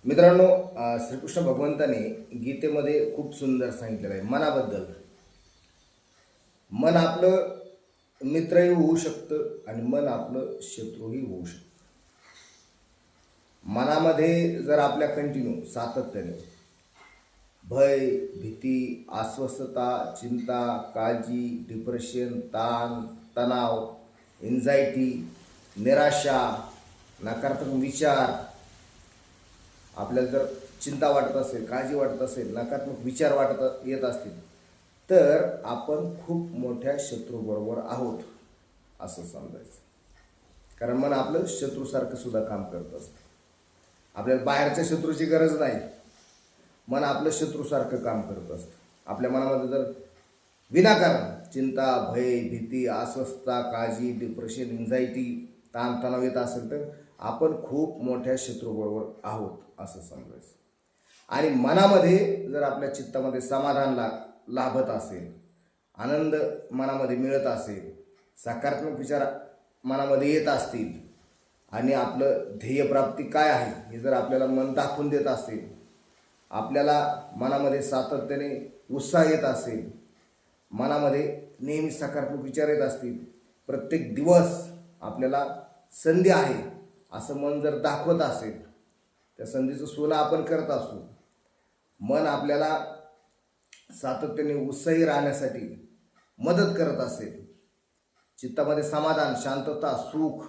मित्रांनो, श्रीकृष्ण भगवंताने गीतेमध्ये खूप सुंदर सांगितलेलं आहे मनाबद्दल. मन आपलं मित्रही होऊ शकतं आणि मन आपलं शत्रूही होऊ शकतं. मनामध्ये जर आपल्या कंटिन्यू सातत्याने भय, भीती, अस्वस्थता, चिंता, काळजी, डिप्रेशन, ताण, तणाव, एन्झायटी, निराशा, नकारात्मक विचार, आपल्याला जर चिंता वाटत असेल, काळजी वाटत असेल, नकारात्मक विचार येत असतील, तर आपण खूप मोठ्या शत्रूबरोबर आहोत असं समजायचं. कारण मन आपलं शत्रूसारखं सुद्धा काम करत असतं. आपल्याला बाहेरच्या शत्रूची गरज नाही, मन आपलं शत्रूसारखं काम करत असतं. आपल्या मनामध्ये जर विनाकारण चिंता, भय, भीती, अस्वस्थता, काळजी, डिप्रेशन, एन्झायटी, ताणतणाव येत असेल तर आपण खूप मोठ्या शत्रूबरोबर आहोत असं समजायचं. आणि मनामध्ये जर आपल्या चित्तामध्ये समाधान लाभत असेल, आनंद मनामध्ये मिळत असेल, सकारात्मक विचार मनामध्ये येत असतील आणि आपलं ध्येयप्राप्ती काय आहे हे जर आपल्याला मन दाखवून देत असेल, आपल्याला मनामध्ये सातत्याने उत्साह येत असेल, मनामध्ये नेहमी सकारात्मक विचार येत असतील, प्रत्येक दिवस आपल्याला संधी आहे असं मन जर दाखवत असेल, त्या संधीचं सोनं आपण करत असू, मन आपल्याला सातत्याने उत्साही राहण्यासाठी मदत करत असेल, चित्तामध्ये समाधान, शांतता, सुख,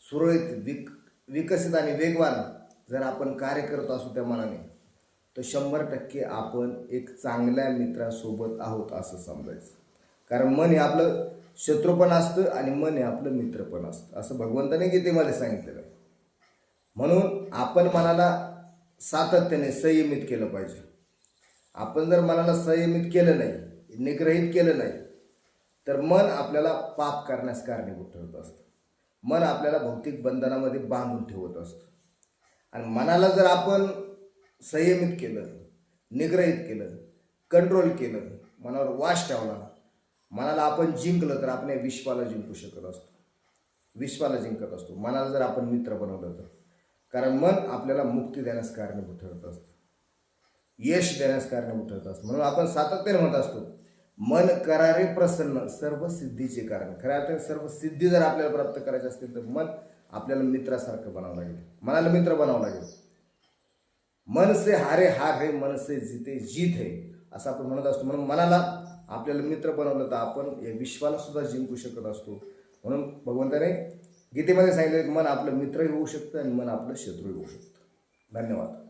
सुरळीत, विकसित आणि वेगवान जर आपण कार्य करत असू त्या मनाने, तर 100% आपण एक चांगल्या मित्रासोबत आहोत असं समजायचं. कारण मन हे आपलं शत्रू पण असतं आणि मन हे आपलं मित्र पण असतं असं भगवंताने गीतेमध्ये सांगितलेलं आहे. म्हणून आपण मनाला सातत्याने संयमित केलं पाहिजे. आपण जर मनाला संयमित केलं नाही, निग्रहित केलं नाही, तर मन आपल्याला पाप करण्यास कारणीभूत ठरत असतं. मन आपल्याला भौतिक बंधनामध्ये बांधून ठेवत असतं. आणि मनाला जर आपण संयमित केलं, निग्रहित केलं, कंट्रोल केलं, मनावर वास ठेवला, मनाला आपण जिंकलं, तर आपण या विश्वाला जिंकू शकत असतो, विश्वाला जिंकत असतो मनाला जर आपण मित्र बनवलं तर. कारण मन आपल्याला मुक्ती देण्यास कारणीभूत ठरत असतं, यश देण्यास कारणीभूत ठरत असतं. म्हणून आपण सातत्याने म्हणत असतो, मन करारे प्रसन्न सर्व सिद्धीचे कारण. खऱ्या अर्थाने सर्व सिद्धी जर आपल्याला प्राप्त करायची असतील तर मन आपल्याला मित्रासारखं बनावं लागेल, मनाला मित्र बनावं लागेल. मन से हारे हार है, मन से जीते जीत है असं आपण म्हणत असतो. म्हणून मनाला आपल्याला मित्र बनवलं तर आपण या विश्वाला सुद्धा जिंकू शकत असतो. म्हणून भगवंताने गीतेमध्ये सांगितलं, मन आपलं मित्रही होऊ शकतं आणि मन आपलं शत्रूही होऊ शकतं. धन्यवाद.